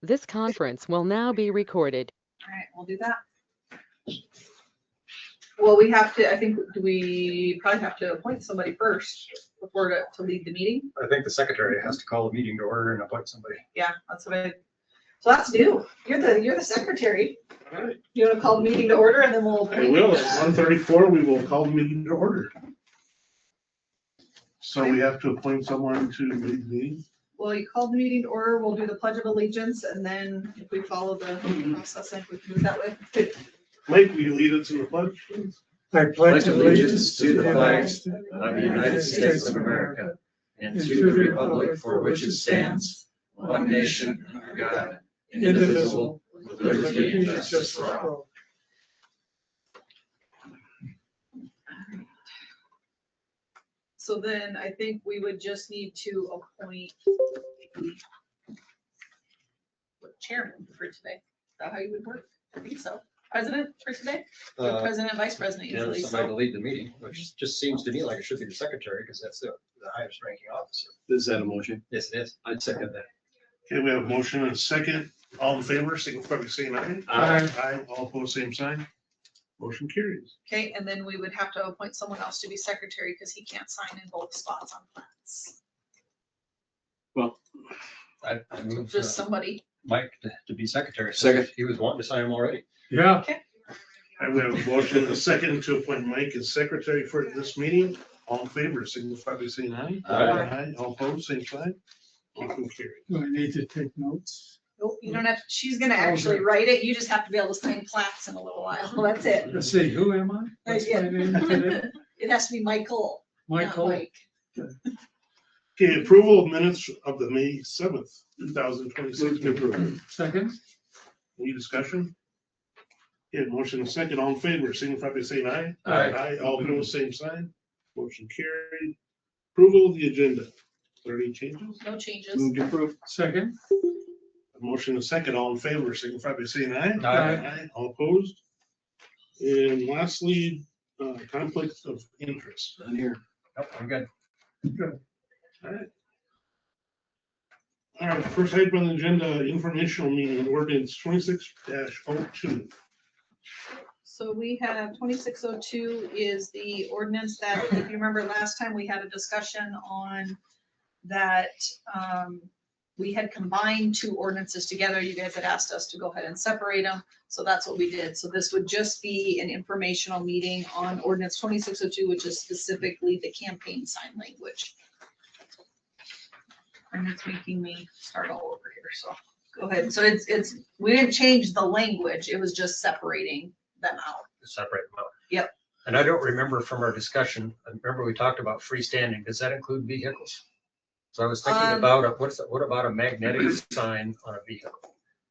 This conference will now be recorded. All right, we'll do that. Well, we have to, I think, do we probably have to appoint somebody first before to lead the meeting? I think the secretary has to call a meeting to order and appoint somebody. Yeah, that's what so that's new. You're the secretary. All right. You want to call the meeting to order and then we'll. I will. At 1:34, we will call the meeting to order. So we have to appoint someone to lead the meeting. Well, you called the meeting to order. We'll do the pledge of allegiance and then if we follow the process, I think we can move that way. Mike, will you lead us in the pledge, please? I Pledge allegiance to the flag of the United States of America and to the republic for which it stands, one nation, under God, indivisible, with liberty and justice for all. So then I think we would just need to appoint chairman for today. Is that how you would work? I think so. President for today? President, vice president Yeah, usually. somebody So to lead the meeting, which just seems to me like it should be the secretary because that's the highest ranking officer. Is that a motion? Yes, it is. I'd second that. Okay, we have a motion and a second. All in favor, signify by saying aye. Aye. Aye, all opposed, same sign. Motion carries. okay, and then we would have to appoint someone else to be secretary because he can't sign in both spots on plans. Well, I moved Just somebody. Mike to be secretary. Second. He was wanting to sign him already. Yeah. I will have a motion and a second to appoint Mike as secretary for this meeting. All in favor, signify by saying aye. Aye. All opposed, same sign. Motion carries. Do I need to take notes? Nope, you don't have, she's gonna actually write it. You just have to be able to sign plaques in a little while. Well, that's it. Let's see, who am I? What's my name today? It has to be Michael, not Michael. Mike. Okay, approval of minutes of the May 7th, 2026. Move to approve. Second? Any discussion? Okay, motion and second, all in favor, signify by saying aye. Aye. Aye, all opposed, same sign. Motion carried. Approval of the agenda. Are there any changes? No changes. Move to approve. Second? A motion and second, all in favor, signify by saying aye. Aye. All opposed. And lastly, conflicts of interest. On here. Nope, I'm good. All right. All right, first item on the agenda, informational meeting, ordinance 26-02. So we have 2602 is the ordinance that, if you remember last time, we had a discussion on that. We had combined two ordinances together. You guys had asked us to go ahead and separate them. So that's what we did. So this would just be an informational meeting on ordinance 2602, which is specifically the campaign sign language. And it's making me start all over here, so go ahead. So we didn't change the language, it was just separating them out. Separate them out. Yep. And I don't remember from our discussion, I remember we talked about freestanding. Does that include vehicles? So I was thinking about, what about a magnetic sign on a vehicle?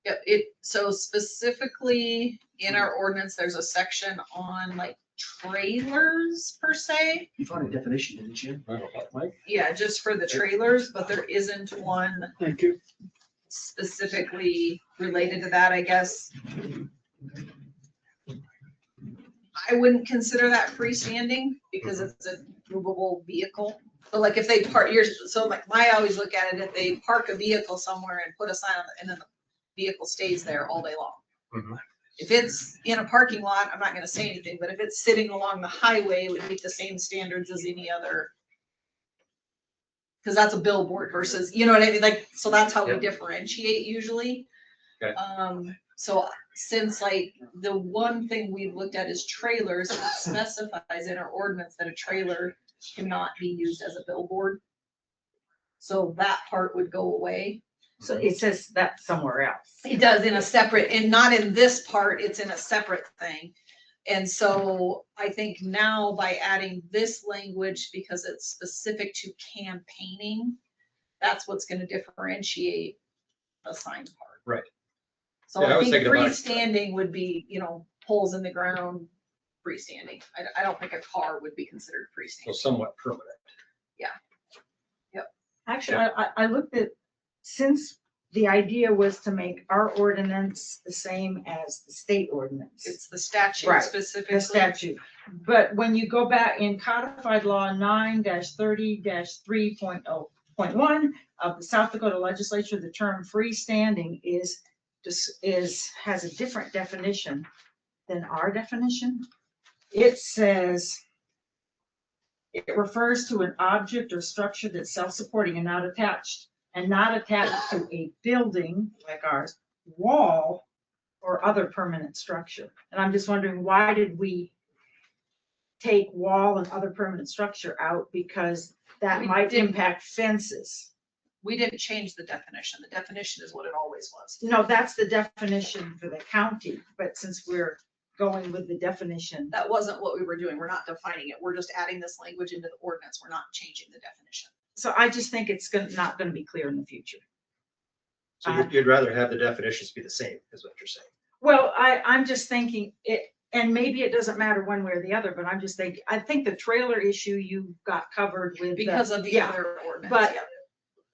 Yep, so specifically in our ordinance, there's a section on like trailers per se. You found a definition, didn't you? I don't know, Mike? Yeah, just for the trailers, but there isn't one Thank you. specifically related to that, I guess. I wouldn't consider that freestanding because it's a movable vehicle. But like if they park, so like I always look at it, if they park a vehicle somewhere and put a sign on it and then the vehicle stays there all day long. Mhm. If it's in a parking lot, I'm not gonna say anything, but if it's sitting along the highway, it would meet the same standards as any other. Cause that's a billboard versus, you know what I mean? Like, so that's how we Yep. differentiate usually. Okay. So since like the one thing we've looked at is trailers, it specifies in our ordinance that a trailer cannot be used as a billboard. So that part would go away. So it says that somewhere else. It does in a separate, and not in this part, it's in a separate thing. And so I think now by adding this language, because it's specific to campaigning, that's what's gonna differentiate the sign part. Right. So Yeah, I I was think thinking about it. freestanding would be, holes in the ground, freestanding. I don't think a car would be considered So freestanding. somewhat permanent. Actually, I looked at, since the idea was to make our ordinance the same as the state ordinance, It's the statute Right, specifically. the statute. But when you go back in codified law 9-30-3.0, point one of the South Dakota legislature, the term freestanding has a different definition than our definition. It says, it refers to an object or structure that's self-supporting and not attached to a building like ours, wall, or other permanent structure. And I'm just wondering, why did we take wall and other permanent structure out? Because that We might didn't. impact fences. We didn't change the definition. The definition is what it always was. No, that's the definition for the county, but since we're going with the definition. That wasn't what we were doing. We're not defining it. We're just adding this language into the ordinance. We're not changing the definition. So I just think it's not gonna be clear in the future. So you'd rather have the definitions be the same, is what you're saying? Well, I'm just thinking it, and maybe it doesn't matter one way or the other, but I'm just thinking, I think the trailer issue you got covered with. Because of the yeah, other ordinance. but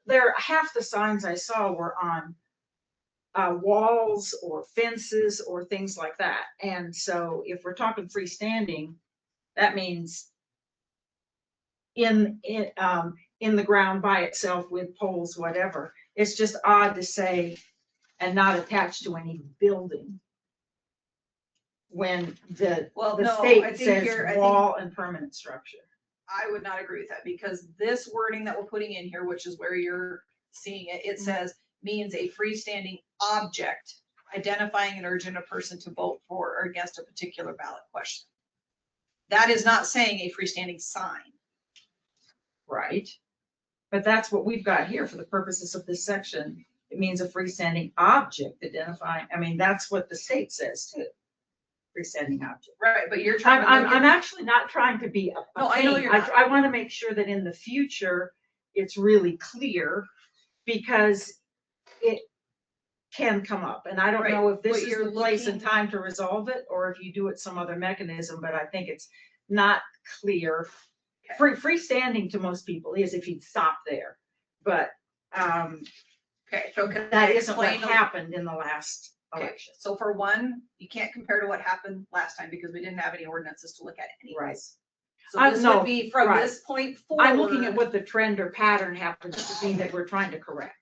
yeah. half the signs I saw were on walls or fences or things like that. And so if we're talking freestanding, that means in the ground by itself with poles, whatever. It's just odd to say, and not attached to any building, when the No, state I think says wall and permanent structure. I would not agree with that, because this wording that we're putting in here, which is where you're seeing it, it says means a freestanding object identifying an urgent a person to vote for or against a particular ballot question. That is not saying a freestanding sign. Right. But that's what we've got here for the purposes of this section. It means a freestanding object identifying, I mean, that's what the state says too. Freestanding object. Right, but you're trying I'm, to. I'm actually not trying to be a No, I know pain. you're not. I want to make sure that in the future, it's really clear, because it can come up. And I don't know if this but is you're the place and looking- time to resolve it, or if you do it some other mechanism, but I think it's not clear. Freestanding to most people is if you'd stop there, but Okay, so can I that isn't what explain happened in the last Okay, election. so for one, you can't compare to what happened last time because we didn't have any ordinances to look at anyways. Right. So this No, would be from right. this point forward. I'm looking at what the trend or pattern happens to be that we're trying to correct.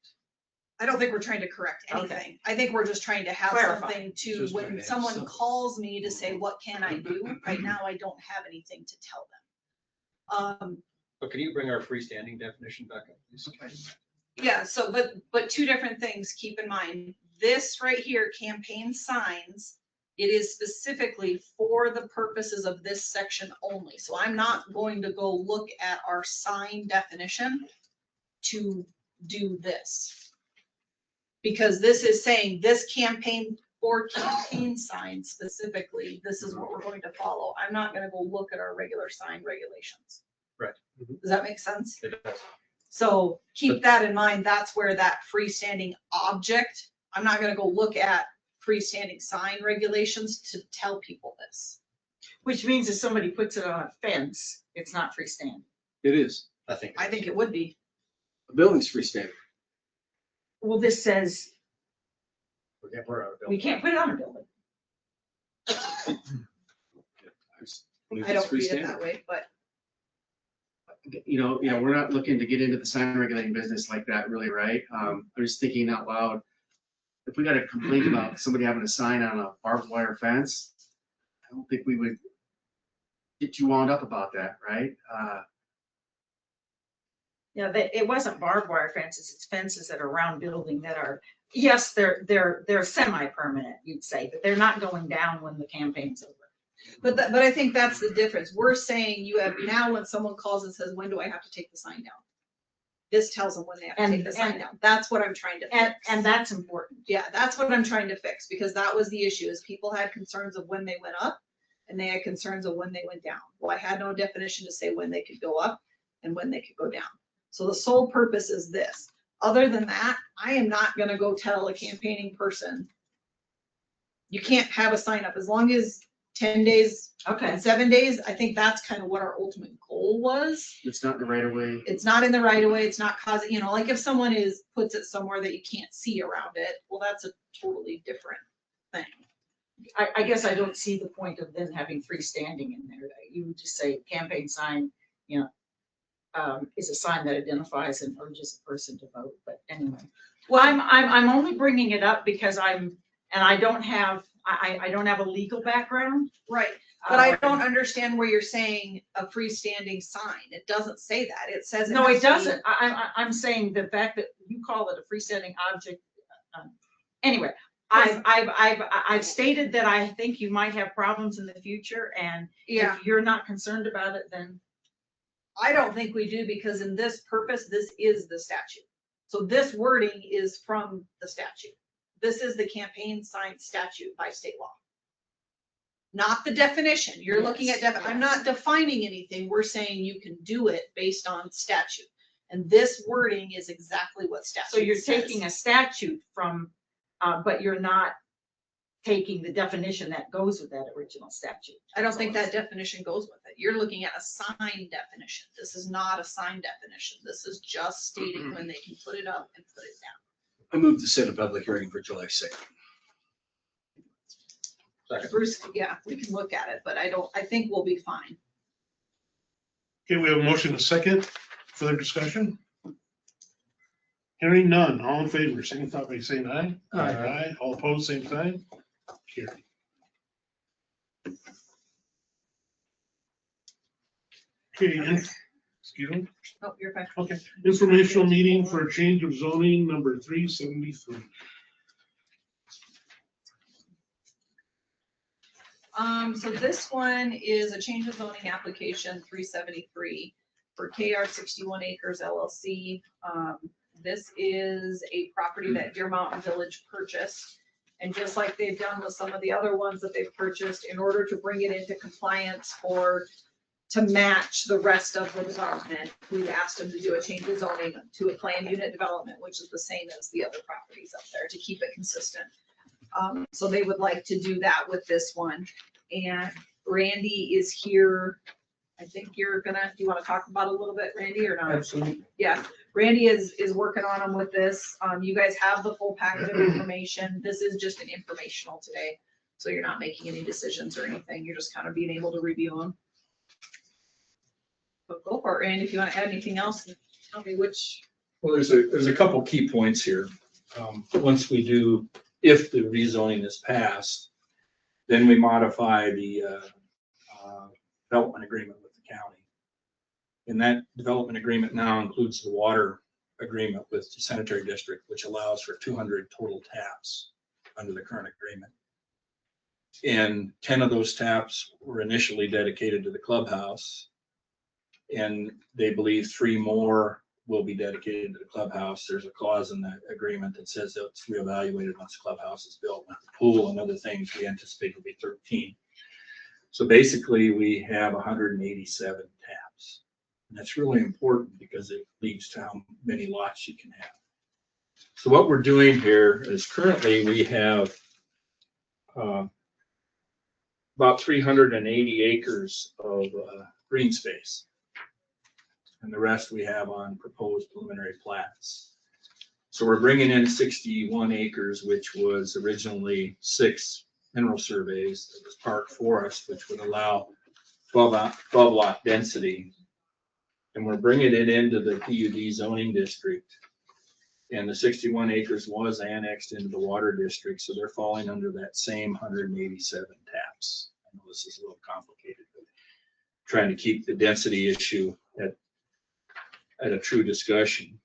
I don't think we're trying to correct Okay. anything. I think we're just trying to have Clarify. something to, Just trying when to have someone something. calls me to say, what can I do? Right now, I don't have anything to tell them. But can you bring our freestanding definition back up, please? Yeah, so, but two different things, keep in mind. This right here, campaign signs, it is specifically for the purposes of this section only. So I'm not going to go look at our sign definition to do this. Because this is saying this campaign or campaign sign specifically, this is what we're going to follow. I'm not gonna go look at our regular sign regulations. Right. Does that make sense? It does. So keep that in mind. That's where that freestanding object, I'm not gonna go look at freestanding sign regulations to tell people this. Which means if somebody puts it on a fence, it's not freestanding. It is. I think. I think it would be. A building's freestanding. Well, this says We're we can't put it on a building. I don't read it that way, but You know, we're not looking to get into the sign regulating business like that, really, right? I'm just thinking out loud. If we got a complaint about somebody having a sign on a barbed wire fence, I don't think we would get too wound up about that, right? Yeah, it wasn't barbed wire fences, it's fences that are around building that are, yes, they're semi-permanent, you'd say, but they're not going down when the campaign's over. but I think that's the difference. We're saying you have now when someone calls and says, when do I have to take the sign down? This tells them when they have to take the sign down. That's what I'm trying to fix. And that's important. Yeah, that's what I'm trying to fix, because that was the issue, is people had concerns of when they went up and they had concerns of when they went down. Well, I had no definition to say when they could go up and when they could go down. So the sole purpose is this. Other than that, I am not gonna go tell a campaigning person, you can't have a sign up as long as 10 days Okay. and 7 days. I think that's kind of what our ultimate goal was. It's not in the right of way. It's not in the right of way. It's not causing, like if someone puts it somewhere that you can't see around it, well, that's a totally different thing. I guess I don't see the point of then having freestanding in there. You would just say campaign sign, is a sign that identifies and urges a person to vote, but anyway. Well, I'm only bringing it up because I don't have a legal background. right, but I Um, don't understand where you're saying a freestanding sign. It doesn't say that. It says. No, has it to be- doesn't. I'm saying the fact that you call it a freestanding object. Anyway, I've stated that I think you might have problems in the future, and Yeah, if you're not concerned about it, then I don't think we do, because in this purpose, this is the statute. So this wording is from the statute. This is the campaign sign statute by state law. Not the definition. You're looking at, I'm not defining anything. We're saying you can do it based on statute. And this wording is exactly what statute so you're says. taking a statute from, but you're not taking the definition that goes with that original statute. I don't think that definition goes with it. You're looking at a sign definition. This is not a sign definition. This is just stating when they can put it up and put it down. I move to set a public hearing for July 2nd. Bruce, yeah, we can look at it, but I think we'll be fine. Okay, we have a motion, a second, further discussion? Hearing none, all in favor, signify by saying aye. Aye. All opposed, same sign. Carry. Okay, excuse me, Oh, you're fine. okay, informational meeting for a change of zoning number 373. So this one is a change of zoning application 373 for KR 61 Acres LLC. This is a property that Deer Mountain Village purchased. And just like they've done with some of the other ones that they've purchased, in order to bring it into compliance or to match the rest of the development, we've asked them to do a change of zoning to a planned unit development, which is the same as the other properties up there, to keep it consistent. So they would like to do that with this one. And Randy is here. I think do you want to talk about it a little bit, Randy, or not? Absolutely. Yeah, Randy is working on them with this. You guys have the full packet of information. This is just an informational today. So you're not making any decisions or anything. You're just kind of being able to review them. So go for it, Randy, if you want to add anything else, tell me which. Well, there's a couple key points here. Once we do, if the rezoning is passed, then we modify the development agreement with the county. And that development agreement now includes the water agreement with the sanitary district, which allows for 200 total taps under the current agreement. And 10 of those taps were initially dedicated to the clubhouse. And they believe 3 more will be dedicated to the clubhouse. There's a clause in that agreement that says that it's reevaluated once the clubhouse is built. With the pool and other things, we anticipate will be 13. So basically, we have 187 taps. And that's really important because it leads to how many lots you can have. So what we're doing here is currently we have about 380 acres of green space. And the rest we have on proposed preliminary plats. So we're bringing in 61 acres, which was originally 6 mineral surveys that was park forest, which would allow 12 lot density. And we're bringing it into the PUD zoning district. And the 61 acres was annexed into the water district, so they're falling under that same 187 taps. I know this is a little complicated, but trying to keep the density issue at a true discussion.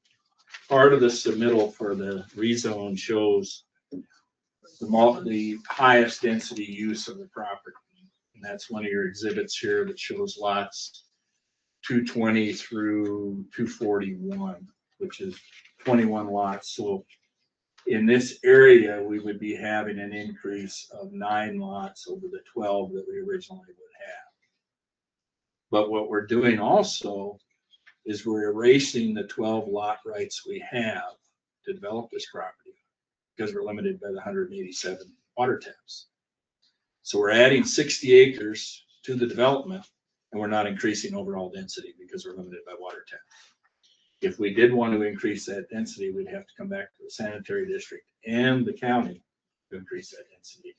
Part of the submittal for the rezone shows the highest density use of the property. And that's one of your exhibits here that shows lots 220 through 241, which is 21 lots. So in this area, we would be having an increase of 9 lots over the 12 that we originally would have. But what we're doing also is we're erasing the 12 lot rights we have to develop this property because we're limited by the 187 water taps. So we're adding 60 acres to the development and we're not increasing overall density because we're limited by water taps. If we did want to increase that density, we'd have to come back to the sanitary district and the county to increase that density.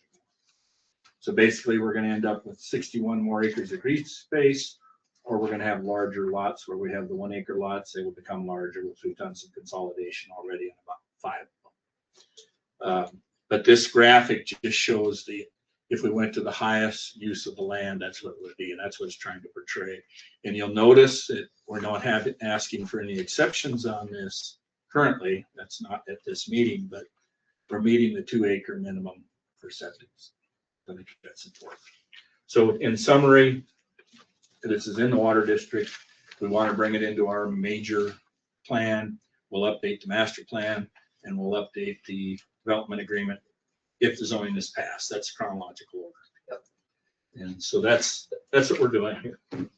So basically we're going to end up with 61 more acres of green space or we're gonna have larger lots where we have the 1 acre lots, they will become larger, which we've done some consolidation already in about 5 of them. But this graphic just shows if we went to the highest use of the land, that's what it would be, and that's what it's trying to portray. And you'll notice that we're not asking for any exceptions on this currently. That's not at this meeting, but we're meeting the 2 acre minimum for septics. I think that's important. So in summary, this is in the water district. We want to bring it into our major plan. We'll update the master plan and we'll update the development agreement if the zoning is passed. That's chronological order. Yep. And so that's what we're doing here. And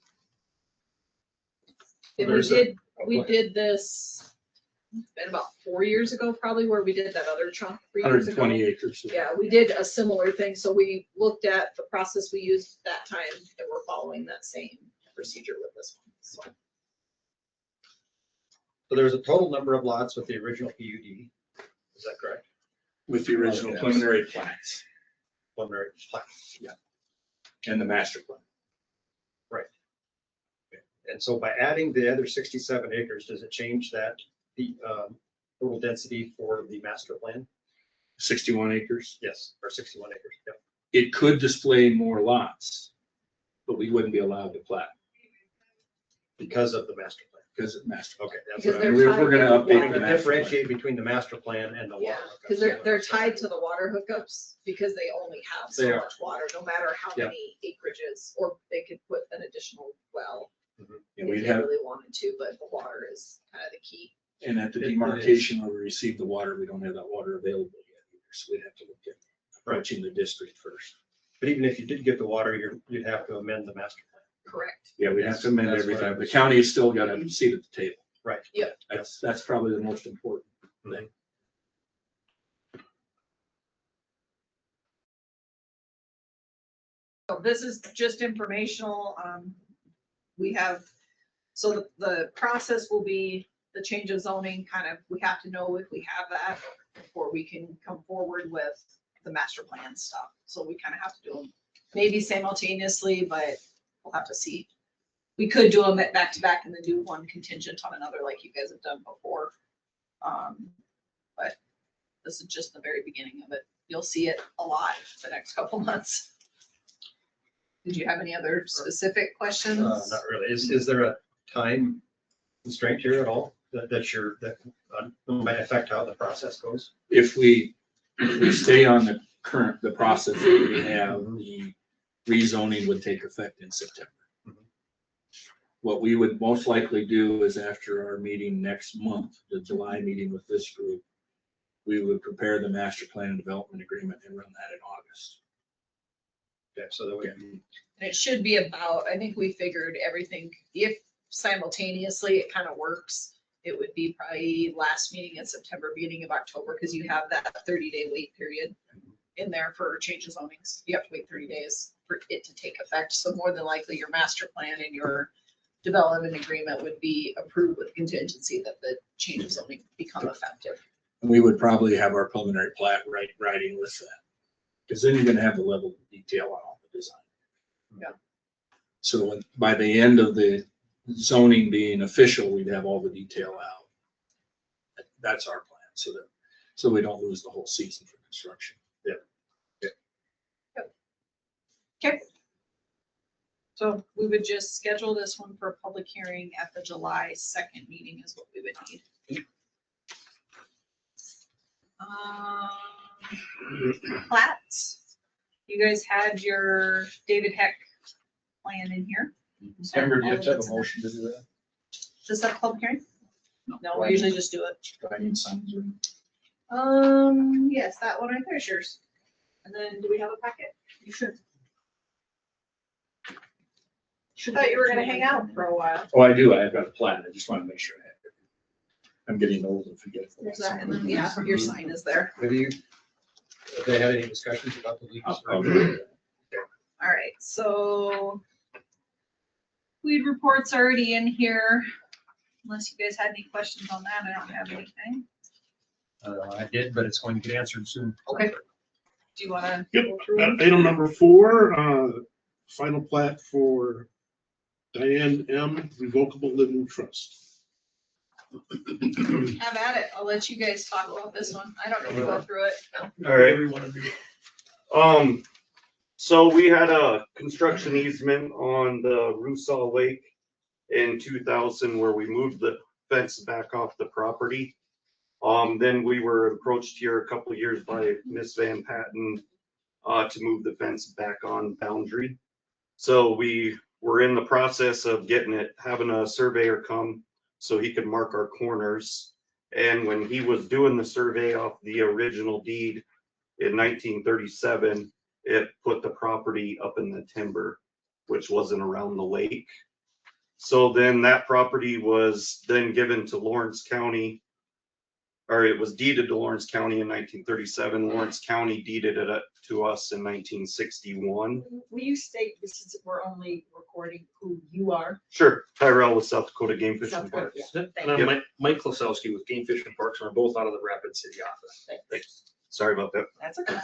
There's we did this, it's been about 4 years ago, probably, where we did that other chunk 3 years ago. 120 acres. Yeah, we did a similar thing. So we looked at the process we used that time and we're following that same procedure with this one. So So there's a total number of lots with the original PUD. Is that correct? With the original Okay. preliminary plans Preliminary plat. and the master plan. And so by adding the other 67 acres, does it change that, the total density for the master plan? 61 acres. Yes, or 61 acres, yep. It could display more lots, but we wouldn't be allowed to plat Because of the master plan. because of master. Okay, that's Because what they're I'm. We're going to tied to the update water. the To master plan. differentiate between the master plan and the water. yeah, hookups. because they're tied to the water hookups because they only have so They are. much water, no matter how Yeah. many acreages, or they could put an additional well And if we'd they have, really wanted to, but the water is kind of the key. and at the It is. demarcation where we receive the water, we don't have that water available yet either. So we'd have to look at approaching the district first. But even if you did get the water, you'd have to amend the master plan. Correct. Yeah, we'd have to amend That's what I everything. The was- county has still got a seat at the table. Right. Yep. That's probably the most important thing. So this is just informational. We have, so the process will be the change of zoning, kind of, we have to know if we have that before we can come forward with the master plan stuff. So we kind of have to do them maybe simultaneously, but we'll have to see. We could do them at back to back and then do one contingent on another like you guys have done before. But this is just the very beginning of it. You'll see it a lot the next couple months. Did you have any other specific questions? Not really. Is there a time constraint here at all that might affect how the process goes? If we stay on the process that we have, the rezoning would take effect in September. Mhm. What we would most likely do is after our meeting next month, the July meeting with this group, we would prepare the master plan and development agreement and run that in August. Okay, so that would be, And it should be about, I think we figured everything, if simultaneously it kind of works, it would be probably last meeting in September, beginning of October, because you have that 30-day wait period in there for change of zonings. You have to wait 30 days for it to take effect. So more than likely your master plan and your development agreement would be approved with contingency that the change of zoning become effective. And we would probably have our preliminary plat writing with that. Because then you're gonna have the level of detail on all the design. Yeah. So by the end of the zoning being official, we'd have all the detail out. That's our plan, so we don't lose the whole season for construction. Okay. So we would just schedule this one for a public hearing at the July 2nd meeting is what we would need. Plats. You guys had your David Heck plan in here. Amber, do you have to have a motion to do that? Is this a public hearing? No, we usually just do it. Do I need signs or? Yes, that one right there is yours. And then do we have a packet? You should. Thought you were gonna hang out for a while. Oh, I do, I've got a plan, I just want to make sure I have it. I'm getting old and forget. There's that, and then, yeah, your sign is there. have they had any discussions about the legal I'll structure? do it. All right, so weed report's already in here. Unless you guys had any questions on that, I don't have anything. I did, but it's going to get answered soon. Okay. Do you wanna Yep. go through them? Item number 4, final plat for Diane M. Revocable Living Trust. Have at it. I'll let you guys talk about this one. I don't need to go through it. All right. So we had a construction easement on the Rusaw Lake in 2000 where we moved the fence back off the property. Then we were approached here a couple of years by Miss Van Patten to move the fence back on boundary. So we were in the process of having a surveyor come so he could mark our corners. And when he was doing the survey off the original deed in 1937, it put the property up in the timber, which wasn't around the lake. So then that property was then given to Lawrence County, or it was deeded to Lawrence County in 1937. Lawrence County deeded it to us in 1961. Will you state, this is, we're only recording who you are? Sure, Tyrell with South Dakota Game Fish and South Parks. Dakota, yeah. And I'm Mike Klosowski with Game Fish and Parks, and we're both out of the Rapid City office. Thanks. Sorry about that. That's okay.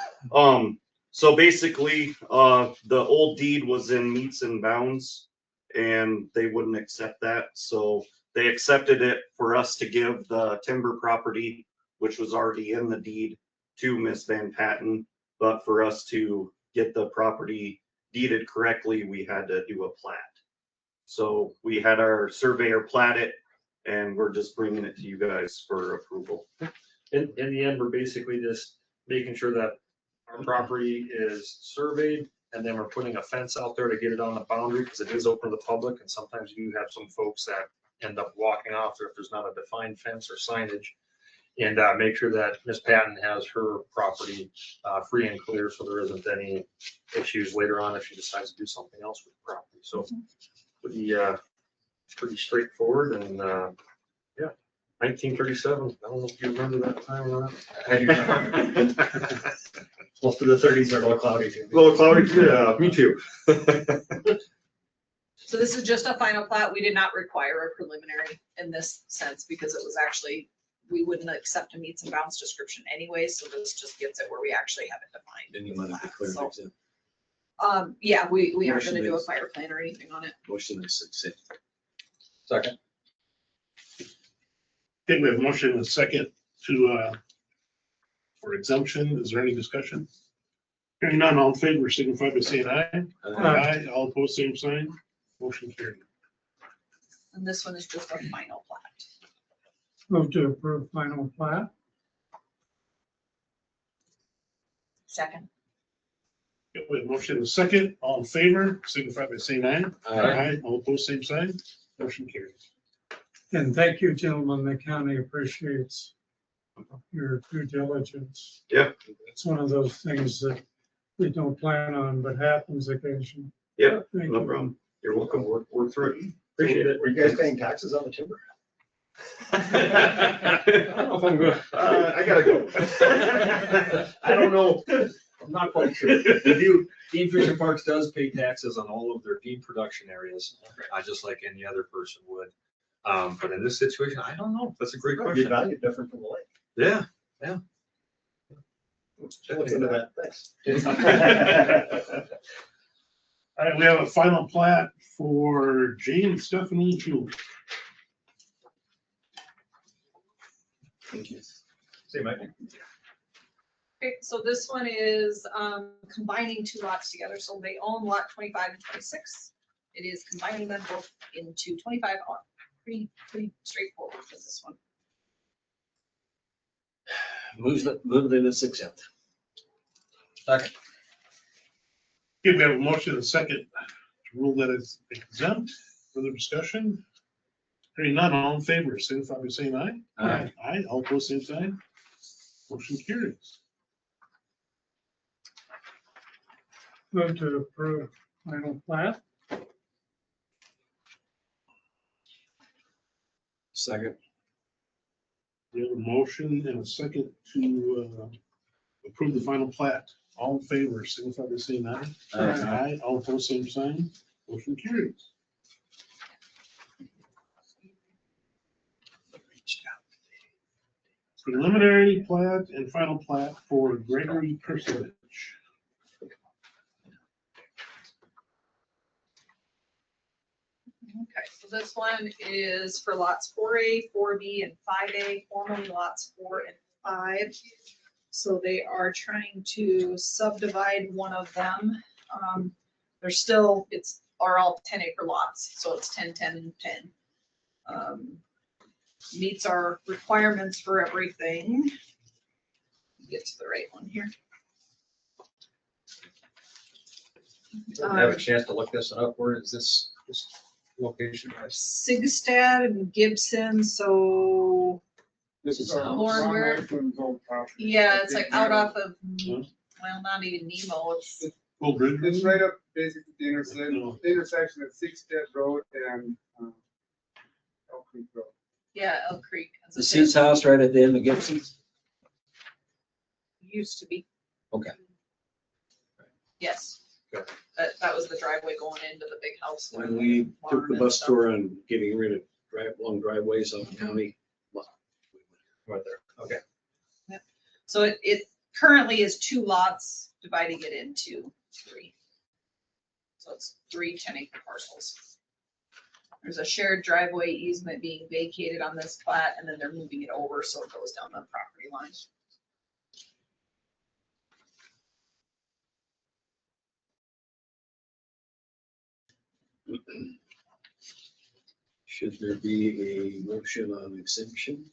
So basically, the old deed was in meets and bounds and they wouldn't accept that. So they accepted it for us to give the timber property, which was already in the deed, to Miss Van Patten. But for us to get the property deeded correctly, we had to do a plat. So we had our surveyor plat it and we're just bringing it to you guys for approval. In the end, we're basically just making sure that our property is surveyed, and then we're putting a fence out there to get it on the boundary, because it is open to the public, and sometimes you have some folks that end up walking off there if there's not a defined fence or signage. And make sure that Ms. Patton has her property free and clear, so there isn't any issues later on if she decides to do something else with the property. So pretty straightforward, and yeah, 1937. I don't know if you remember that time or not. I do not. Most of the 30s are a little cloudy. A little cloudy, yeah, me too. So this is just a final plat. We did not require a preliminary in this sense because it was actually, we wouldn't accept a meets and bounds description anyway. So this just gets it where we actually have it defined. And you want to declare So, it exempt. Yeah, we aren't Motion gonna do a is- fire plan or anything on it. Motion is accept. Second. Okay, we have a motion and a second to, for exemption. Is there any discussion? Hearing none, all in favor, signify by saying aye. Aye. All opposed, same sign. Motion carried. And this one is just a final plat. Move to approve final plat. Second. Okay, we have a motion and a second. All in favor, signify by saying aye. Aye. All opposed, same sign. Motion carried. And thank you, gentlemen. The county appreciates your due diligence. Yeah. It's one of those things that we don't plan on, but happens occasionally. Yeah, Thank no you. problem. You're welcome. Work through it. Appreciate it. Were you guys paying taxes on the timber? I don't know if I'm good. I gotta go. I don't know. I'm not quite sure. We do, Game Fish and Parks does pay taxes on all of their deemed production areas, just like any other person would. But in this situation, I don't know. That's a great Your question. value different from the lake. Yeah. Look into that, thanks. All right, we have a final plat for Jane and Stephanie Jewell. Thank you. See, Mike. Okay, so this one is combining two lots together. So they own lot 25 and 26. It is combining them both into 25. Pretty straightforward for this one. Move that it's exempt. Okay, we have a motion and a second to rule that it's exempt. Further discussion? Hearing none, all in favor, signify by saying aye. Aye. Aye, all opposed, same sign. Motion carries. Move to approve final plat. Second. We have a motion and a second to approve the final plat. All in favor, signify by saying aye. Aye, all opposed, same sign. Motion carries. Preliminary plat and final plat for Gregory Persevich. Okay, so this one is for lots 4A, 4B, and 5A, formerly lots 4 and 5. So they are trying to subdivide one of them. They're still, are all 10-acre lots, so it's 10, 10, 10. Meets our requirements for everything. Get to the right one here. Have a chance to look this up. Where is this location? Sigstad and Gibson, so This is our Lauren, where- Franklin's old property. yeah, it's like out off of, well, not even Nemo, it's, Full bridge. It's right up basically the intersection of Sixth Road and Elk Creek Road. yeah, Elk Creek. as The it Seeds house right at the end of Gibson's? Used to be. Okay. Yes. Okay. That was the driveway going into the big house. When we took the bus tour on getting rid of long driveways on the county. Right there. Okay. So it currently is 2 lots, dividing it into 3. So it's 3 10-acre parcels. There's a shared driveway easement being vacated on this plat, and then they're moving it over, so it goes down the property line. Should there be a motion on exemption?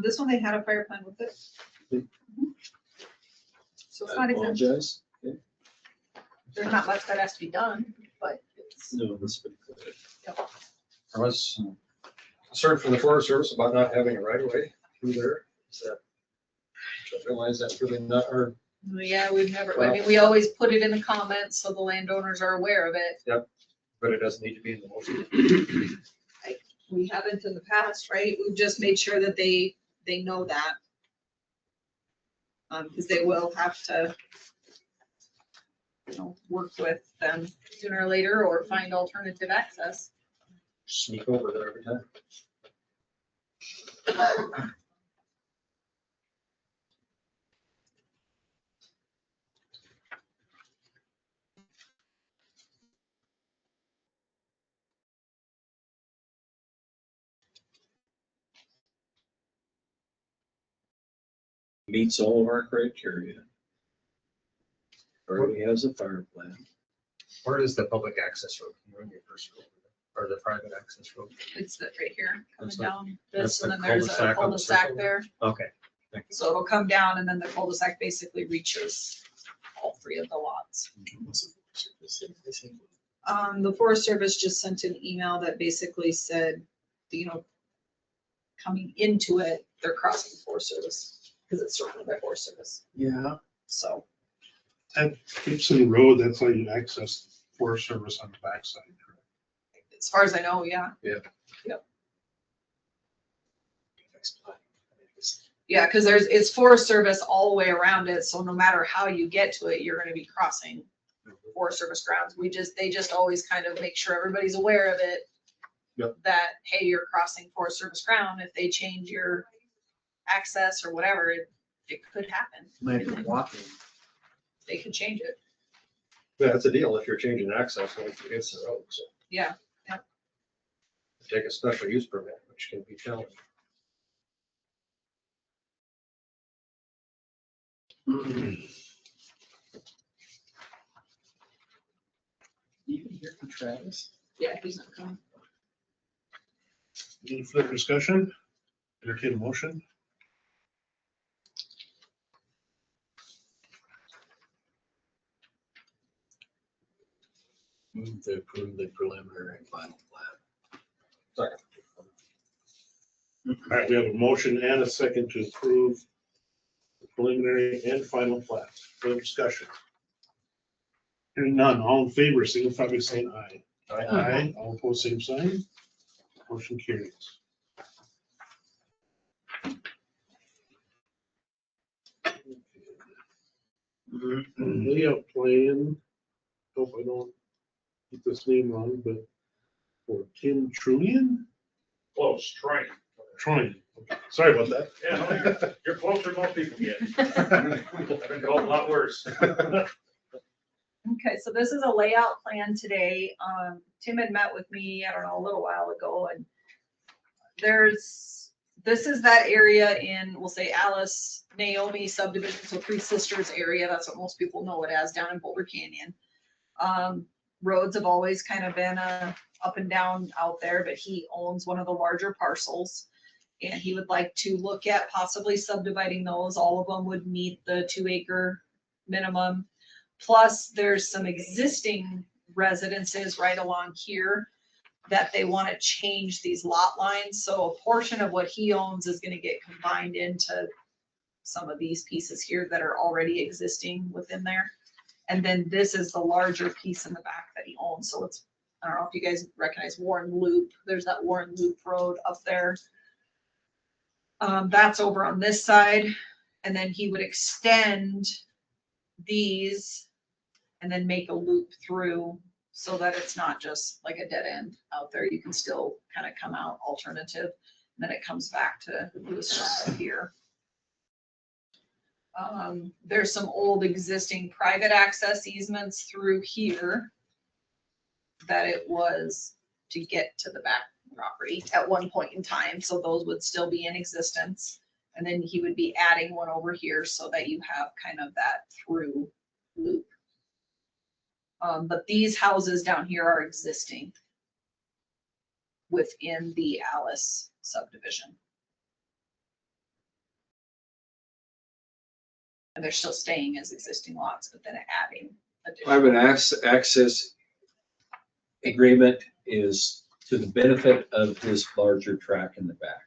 This one, they had a fire plan with it. Mhm. So it's I not exempt. apologize. Okay. There's not much that has to be done, but it's, No, that's been clear. I was concerned for the Forest Service about not having a right of way through there. Is that, I realize that's really not our, yeah, we've never, I mean, we always put it in the comments so the landowners are aware of it. but it doesn't need to be in the motion. We haven't in the past, right? We've just made sure that they know that. Because they will have to, work with them sooner or later or find alternative access. Sneak over there every time. Meets all of our criteria. Already has a fire plan. Where is the public access road? Can you run your first road? Or the private access road? It's that right here, coming That's the- down that's this, and the then there's a cul-de-sac on the cul-de-sac circle? there. Okay. Thank you. So it'll come down and then the cul-de-sac basically reaches all 3 of the lots. The Forest Service just sent an email that basically said, coming into it, they're crossing the Forest Service because it's surrounded by Forest Service. Yeah. So, At Gibson Road, that's how you access Forest Service on the backside. as far as I know, yeah. Yeah, because it's Forest Service all the way around it, so no matter how you get to it, you're gonna be crossing Forest Service grounds. They just always kind of make sure everybody's aware of it. Yep. That, hey, you're crossing Forest Service ground. If they change your access or whatever, it could happen. Might be walking. They could change it. Yeah, that's a deal if you're changing access once you get to the road, so. Yeah. Take a special use permit, which can be challenging. You can hear from Travis. Yeah, he's not coming. Any further discussion? Entertain a motion? Move to approve the preliminary and final plan. Second. All right, we have a motion and a second to approve the preliminary and final plat. Further discussion? Hearing none, all in favor, signify by saying aye. Aye. All opposed, same sign. Motion carries. Layout plan, hope I don't get this name wrong, but for Tim Truian? Close, trying. Troy. Okay, sorry about that. Yeah, you're closer than most people get. I've been called a lot worse. Okay, Okay, so this is a layout plan today. Tim had met with me, I don't know, a little while ago, and this is that area in, we'll say Alice Naomi subdivision, so Three Sisters area. That's what most people know it as down in Boulder Canyon. Roads have always kind of been up and down out there, but he owns one of the larger parcels. And he would like to look at possibly subdividing those. All of them would meet the 2-acre minimum. Plus, there's some existing residences right along here that they want to change these lot lines. So a portion of what he owns is going to get combined into some of these pieces here that are already existing within there. And then this is the larger piece in the back that he owns. So it's, I don't know if you guys recognize Warren Loop. There's that Warren Loop Road up there. That's over on this side. And then he would extend these and then make a loop through so that it's not just like a dead end out there. You can still kind of come out alternative. And then it comes back to Lewis here. There's some old existing private access easements through here that it was to get to the back property at one point in time. So those would still be in existence. And then he would be adding one over here so that you have kind of that through loop. But these houses down here are existing within the Alice subdivision. And they're still staying as existing lots, but then adding additional. Private access agreement is to the benefit of his larger tract in the back.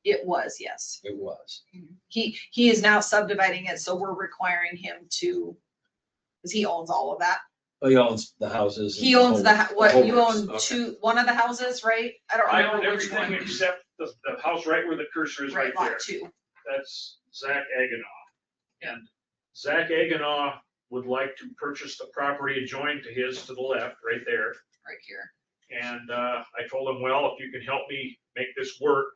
It was, yes. It was. He is now subdividing it, so we're requiring him to, because he owns all of that. Oh, he owns the houses. He owns what you own Okay. one of the houses, right? I don't I remember own which everything one. except the house right where the cursor is right there. Lot 2. That's Zach Aganaw. And Zach Aganaw would like to purchase the property adjoining to his to the left, right there. Right here. And I told him, well, if you can help me make this work,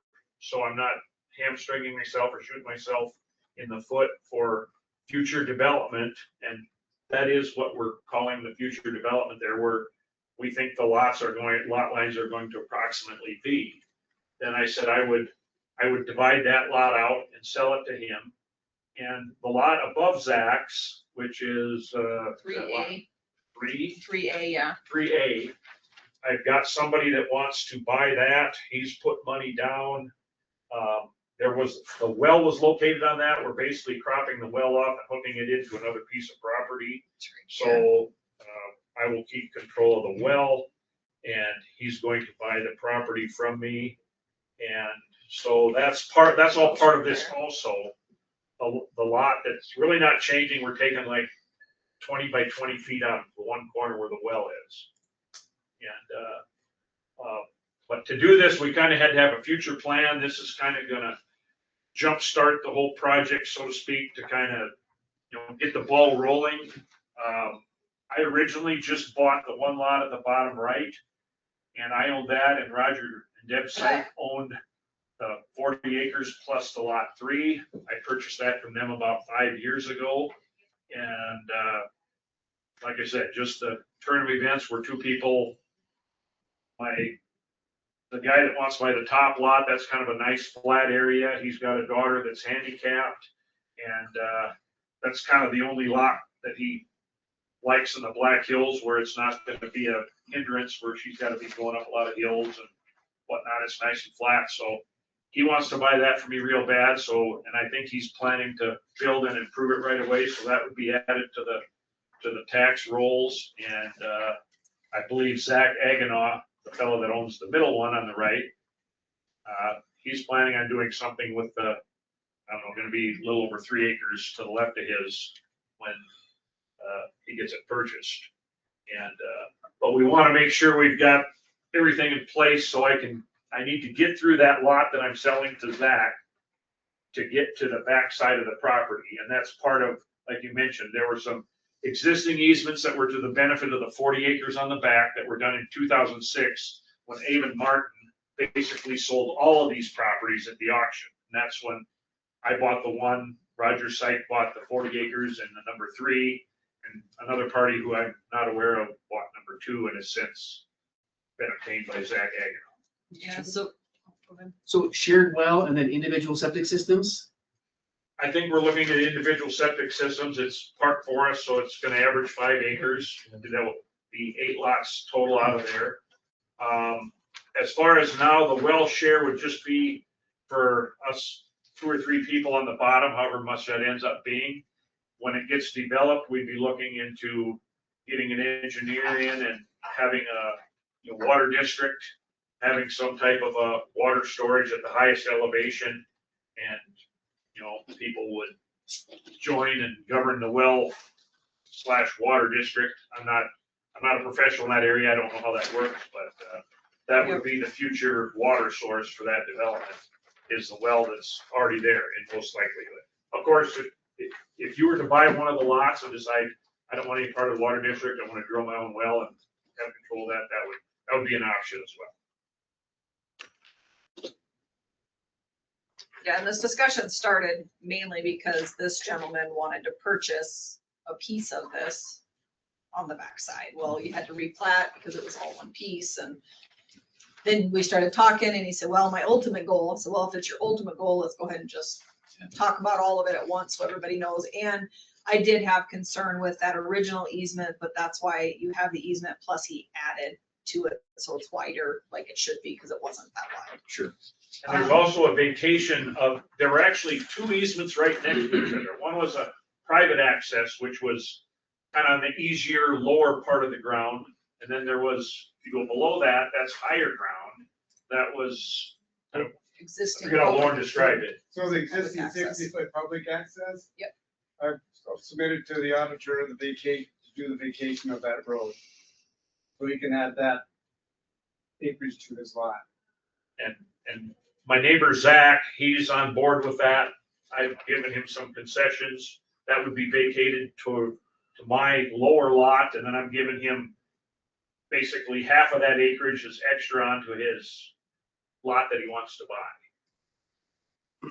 so I'm not hamstringing myself or shooting myself in the foot for future development. And that is what we're calling the future development there, where we think the lot lines are going to approximately be. Then I said I would divide that lot out and sell it to him. And the lot above Zach's, which is 3A. 3A, yeah. 3A. I've got somebody that wants to buy that. He's put money down. The well was located on that. We're basically cropping the well off and hooking it into another piece of property. So I will keep control of the well, and he's going to buy the property from me. And so that's all part of this also. The lot that's really not changing, we're taking like 20 by 20 feet out of the one corner where the well is. And but to do this, we kind of had to have a future plan. This is kind of gonna jumpstart the whole project, so to speak, to kind of, get the ball rolling. I originally just bought the one lot at the bottom right, and I owned that, and Roger and Deb Syke owned 40 acres plus the lot 3. I purchased that from them about 5 years ago. And like I said, just the turn of events where two people, the guy that wants to buy the top lot, that's kind of a nice flat area. He's got a daughter that's handicapped, and that's kind of the only lot that he likes in the Black Hills, where it's not going to be a hindrance where she's got to be going up a lot of hills and whatnot. It's nice and flat. So he wants to buy that for me real bad. So, and I think he's planning to build and improve it right away. So that would be added to the tax rolls. And I believe Zach Aganaw, the fellow that owns the middle one on the right, he's planning on doing something with the, I don't know, going to be a little over 3 acres to the left of his when he gets it purchased. And but we want to make sure we've got everything in place, so I need to get through that lot that I'm selling to Zach to get to the back side of the property. And that's part of, like you mentioned, there were some existing easements that were to the benefit of the 40 acres on the back that were done in 2006 when Avon Martin basically sold all of these properties at the auction. And that's when I bought the one, Roger Syke bought the 40 acres and the number 3, and and another party who I'm not aware of bought number 2 and has since been obtained by Zach Agnew. Yeah, so. go ahead. So shared well and then individual septic systems? I think we're looking at individual septic systems. It's park forest, so it's gonna average 5 acres. There'll be 8 lots total out of there. As far as now, the well share would just be for us 2 or 3 people on the bottom, however much that ends up being. When it gets developed, we'd be looking into getting an engineer in and having a water district, having some type of a water storage at the highest elevation, and people would join and govern the well / water district. I'm not a professional in that area. I don't know how that works, but that would be the future water source for that development, is the well that's already there in most likelihood. Of course, if you were to buy one of the lots and decide, I don't want any part of the water district, I want to drill my own well and have control of that, that would be an option as well. Yeah, and this discussion started mainly because this gentleman wanted to purchase a piece of this on the backside. Well, you had to replat because it was all one piece, and then we started talking and he said, well, my ultimate goal. I said, well, if it's your ultimate goal, let's go ahead and just talk about all of it at once so everybody knows. And I did have concern with that original easement, but that's why you have the easement plus he added to it. So it's wider like it should be because it wasn't that wide. Sure. And there's also a vacation of, there were actually 2 easements right next to each other. One was a private access, which was kind of on the easier, lower part of the ground. And then there was, if you go below that, that's higher ground. That was, I Existing. forget how Lauren described it. So the existing Public access. 60-foot public access? Yep. I've submitted to the auditor to do the vacation of that road. So he can add that acreage to his lot. And my neighbor Zach, he's on board with that. I've given him some concessions. That would be vacated to my lower lot, and then I'm giving him basically half of that acreage is extra onto his lot that he wants to buy.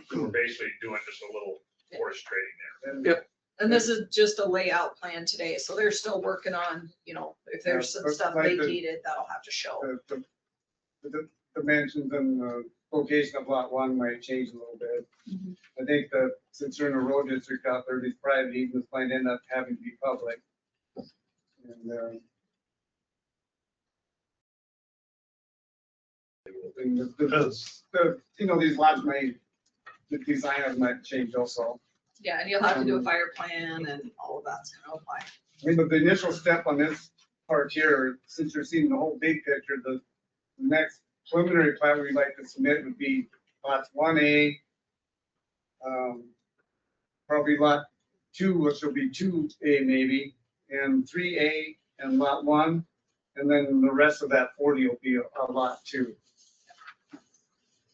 So we're basically doing just a little horse trading there. And And this is just a layout plan today, so they're still working on, if there's some Yeah, stuff like the- vacated, that'll have to show. the dimensions and the location of lot 1 might change a little bit. Mhm. I think that since you're in a road district out there, these private easements might end up having to be public. And these lots might, the design of them might change also. Yeah, and you'll have to do a fire plan and all of that's gonna apply. I mean, but the initial step on this part here, since you're seeing the whole big picture, the next preliminary plan we'd like to submit would be lots 1A, probably lot 2, which will be 2A maybe, and 3A and lot 1, and then the rest of that 40 will be a lot 2.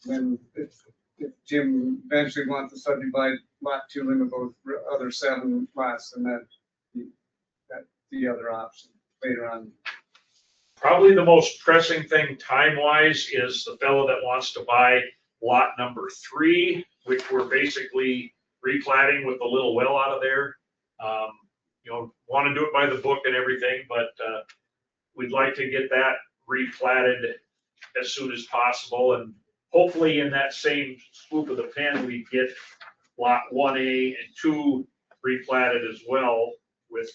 Then if Jim eventually wants to subdivide lot 2 into those other 7 lots, and that's the other option later on. Probably the most pressing thing time-wise is the fellow that wants to buy lot number 3, which we're basically replatting with the little well out of there. Want to do it by the book and everything, but we'd like to get that replatted as soon as possible. And hopefully in that same swoop of the pen, we get lot 1A and 2 replatted as well with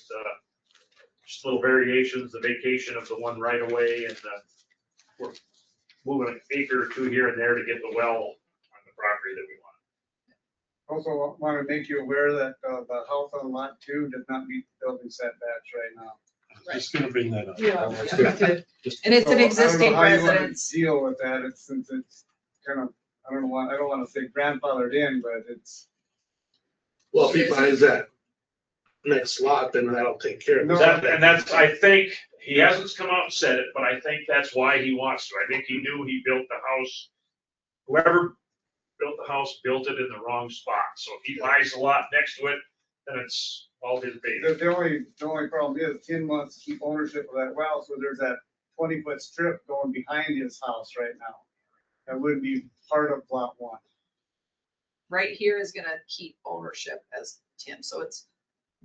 just little variations, the vacation of the one right away, and we're moving an acre or 2 here and there to get the well on the property that we want. Also want to make you aware that the house on lot 2 does not meet the building setbacks right now. Just gonna bring that up. Yeah. Yeah. And it's So, an I don't know existing how you wanna residence. Deal with that, since it's kind of, I don't want to say grandfathered in, but it's. Well, if he buys that next lot, then that'll take care of it. And that's, I think, he hasn't come out and said it, but I think that's why he wants to. I think he knew he built the house, whoever built the house built it in the wrong spot. So if he buys a lot next to it, then it's all his baby. The only problem is Tim wants to keep ownership of that well, so there's that 20-foot strip going behind his house right now. That would be part of lot 1. Right here is gonna keep ownership as Tim, so it's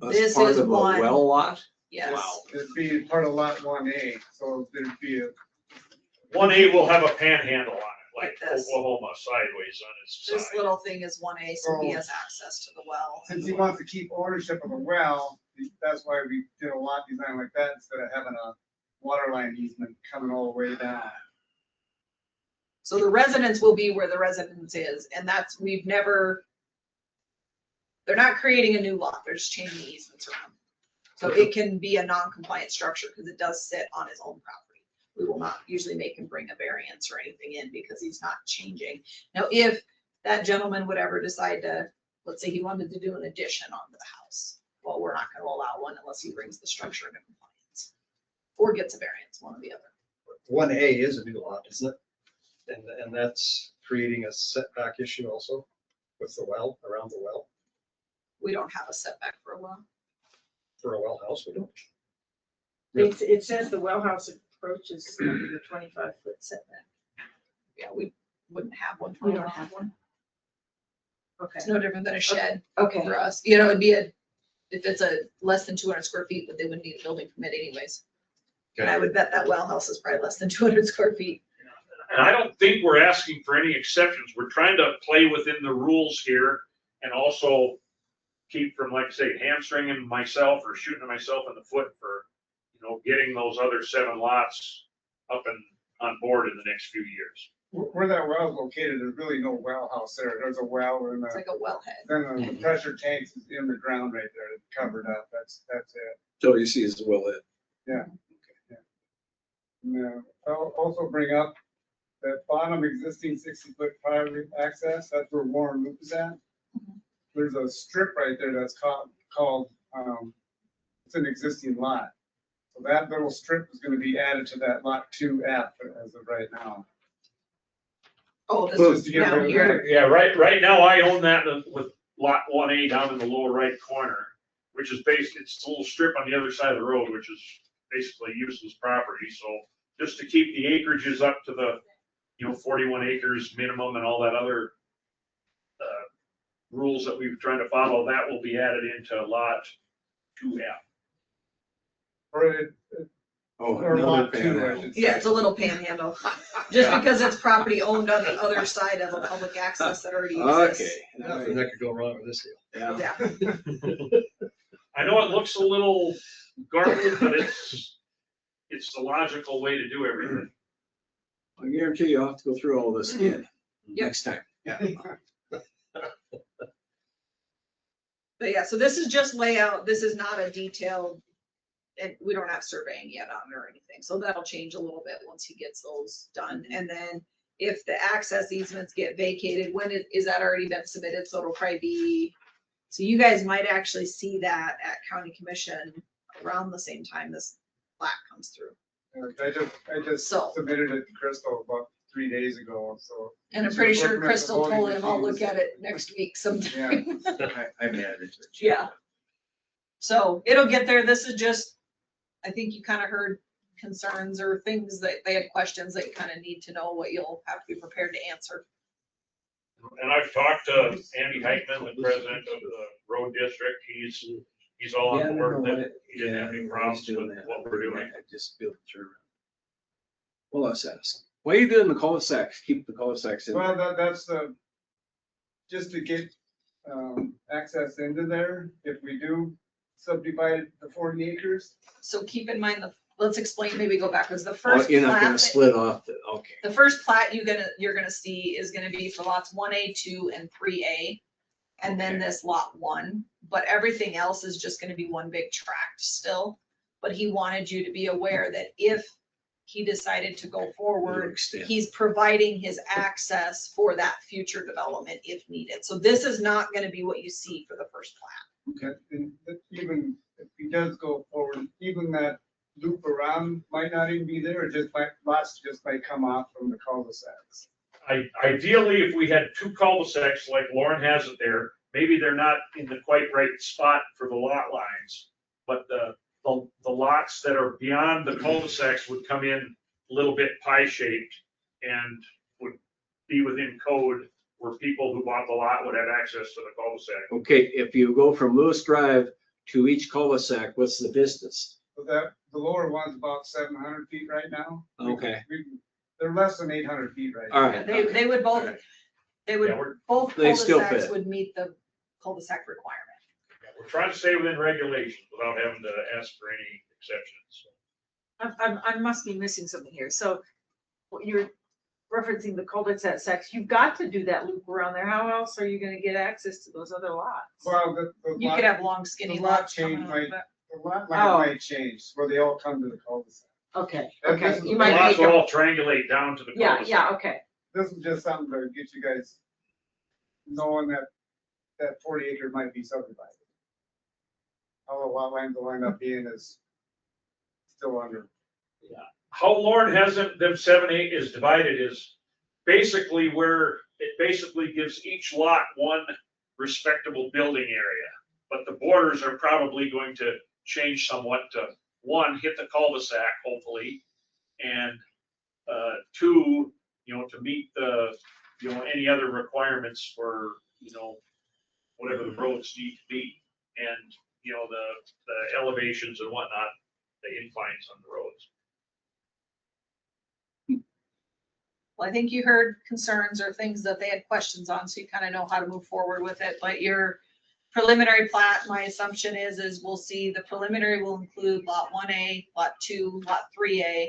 This part is of a one. well lot? Yes. Wow. It'd be part of lot 1A, so there'd be a 1A will have a panhandle on it, like Like this. Oklahoma sideways on its This side. little thing is 1A, so he has access to the well. since he wants to keep ownership of a well, that's why we did a lot design like that instead of having a water line easement coming all the way down. So the residence will be where the residence is, and that's, they're not creating a new lot, they're just changing the easements around. So it can be a non-compliant structure because it does sit on his own property. We will not usually make him bring a variance or anything in because he's not changing. Now, if that gentleman would ever decide to, let's say he wanted to do an addition onto the house, well, we're not gonna allow one unless he brings the structure into compliance. Or gets a variance, one or the other. 1A is a new lot, isn't it? And that's creating a setback issue also with the well, around the well, We don't have a setback for a well. for a well house, we don't. It says the well house approaches under the 25-foot setback. Yeah, we wouldn't have one. We don't have one. Okay, It's no different than a shed okay. for us. You know, it'd be if it's a less than 200 square feet, but they wouldn't need a building permit anyways. And I would bet that well house is probably less than 200 square feet. And I don't think we're asking for any exceptions. We're trying to play within the rules here and also keep from, like I say, hamstringing myself or shooting myself in the foot for, getting those other 7 lots up and on board in the next few years. Where that well is located, there's really no well house there. There's a well and It's like a wellhead. then the pressure tanks is in the ground right there, it's covered up. That's it. So you see as well it. Yeah. I'll also bring up that bottom existing 60-foot private access, that's where Warren Loop is at. There's a strip right there that's called, it's an existing lot. So that little strip is gonna be added to that lot 2F as of right now. Oh, this Just is to get down rid of here. Yeah, right now I own that with lot 1A down in the lower right corner, which is it's a little strip on the other side of the road, which is basically useless property. So just to keep the acreages up to the, 41 acres minimum and all that other rules that we've trying to follow, that will be added into lot 2F. Or lot 2, I should say. Yeah, it's a little panhandle. Just because it's property owned on the other side of a public access that already exists. Nothing that could go wrong with this deal. Yeah. I know it looks a little garbage, but it's the logical way to do everything. I guarantee you'll have to go through all this again next time. But yeah, so this is just layout. This is not a detailed, and we don't have surveying yet on it or anything. So that'll change a little bit once he gets those done. And then if the access easements get vacated, is that already been submitted? So it'll probably be, so you guys might actually see that at county commission around the same time this plat comes through. I just So- submitted it to Crystal about 3 days ago, so. And I'm pretty sure Looking at the Crystal voting told him I'll look machines. at it next week sometime. I managed it. Yeah. So it'll get there. This is just, I think you kind of heard concerns or things that they had questions that you kind of need to know what you'll have to be prepared to answer. And I've talked to Andy Heitman, the president of the road district. He's all on board that he didn't have any problems with what we're doing. I just built the turnaround. Well, let's ask. Why are you doing the cul-de-sacs? Keep the cul-de-sacs in. Well, that's just to get access into there, if we do subdivide the 40 acres. So keep in mind, let's explain, maybe go backwards. The Oh, first you're not gonna plat, split off okay. the first plat you're gonna see is gonna be for lots 1A, 2, and 3A. And then this lot 1, but everything else is just gonna be one big tract still. But he wanted you to be aware that if he decided to go forward, Extend. he's providing his access for that future development if needed. So this is not gonna be what you see for the first plat. Okay, and even if he does go forward, even that loop around might not even be there, lots just might come off from the cul-de-sacs. Ideally, if we had 2 cul-de-sacs like Lauren has it there, maybe they're not in the quite right spot for the lot lines. But the lots that are beyond the cul-de-sacs would come in a little bit pie-shaped and would be within code where people who bought the lot would have access to the cul-de-sac. Okay, if you go from Lewis Drive to each cul-de-sac, what's the distance? But that, the lower one's about 700 feet right now. Okay. They're less than 800 feet right now. All right. They would both, they would, Yeah, we're- both They still cul-de-sacs fit. would meet the cul-de-sac requirement. We're trying to stay within regulations without having to ask for any exceptions. I must be missing something here. So what you're referencing the cul-de-sacs, you've got to do that loop around there. How else are you gonna get access to those other lots? Well, the You lot, could have long skinny the lot lots coming change up, might- but the lot line Oh. might change, where they all come to the cul-de-sac. Okay, This okay, is you the might Lots make will them, all triangulate down to the yeah, cul-de-sac. yeah, okay. This is just something to get you guys knowing that that 40 acres might be subdivided. How the lot lines will end up being is still under. How Lauren has them 7/8 is divided is basically where it basically gives each lot one respectable building area. But the borders are probably going to change somewhat to, one, hit the cul-de-sac, hopefully, and two, to meet the, any other requirements for, whatever the roads need to be. And, the elevations and whatnot, the inclines on the roads. well, I think you heard concerns or things that they had questions on, so you kind of know how to move forward with it. But your preliminary plat, my assumption is we'll see the preliminary will include lot 1A, lot 2, lot 3A,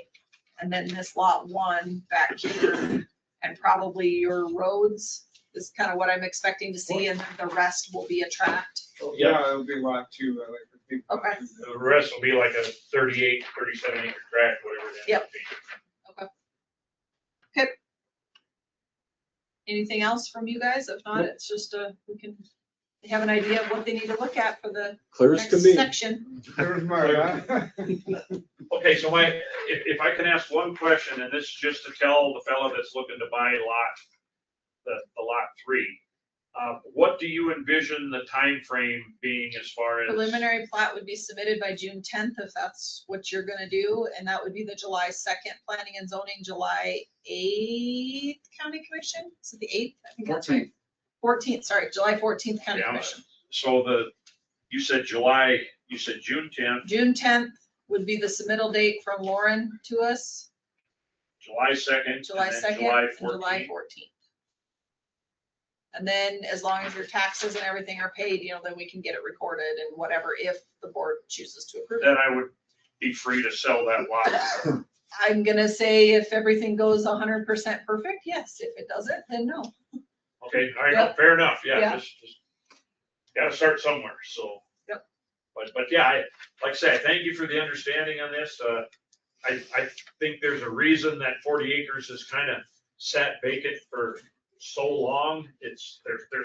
and then this lot 1 back here, and probably your roads is kind of what I'm expecting to see, and then the rest will be a tract. Yeah, it'll be lot 2. I like to think. Okay. The rest will be like a 38, 37 acre tract, whatever it ends Yep. up being. Anything else from you guys? If not, it's just we can have an idea of what they need to look at for the Clear as next can be. section. There's my, huh? Okay, so if I can ask one question, and this is just to tell the fellow that's looking to buy the lot 3, what do you envision the time frame being as far as? Preliminary plat would be submitted by June 10th, if that's what you're gonna do, and that would be the July 2nd, planning and zoning, July 8th county commission. Is it the 8th? I think that's right. 14th, sorry, July 14th county Yeah. commission. So you said June 10th, June 10th would be the submittal date from Lauren to us, July 2nd, July and then 2nd, July and July 14th. 14th. And then as long as your taxes and everything are paid, then we can get it recorded and whatever, if the board chooses to approve it. Then I would be free to sell that lot. I'm gonna say if everything goes 100% perfect, yes. If it doesn't, then no. Okay, all right, Yep. fair enough, yeah, Yeah. just gotta start somewhere, so. Yep. But yeah, like I said, thank you for the understanding on this. I think there's a reason that 40 acres is kind of sat vacant for so long. There's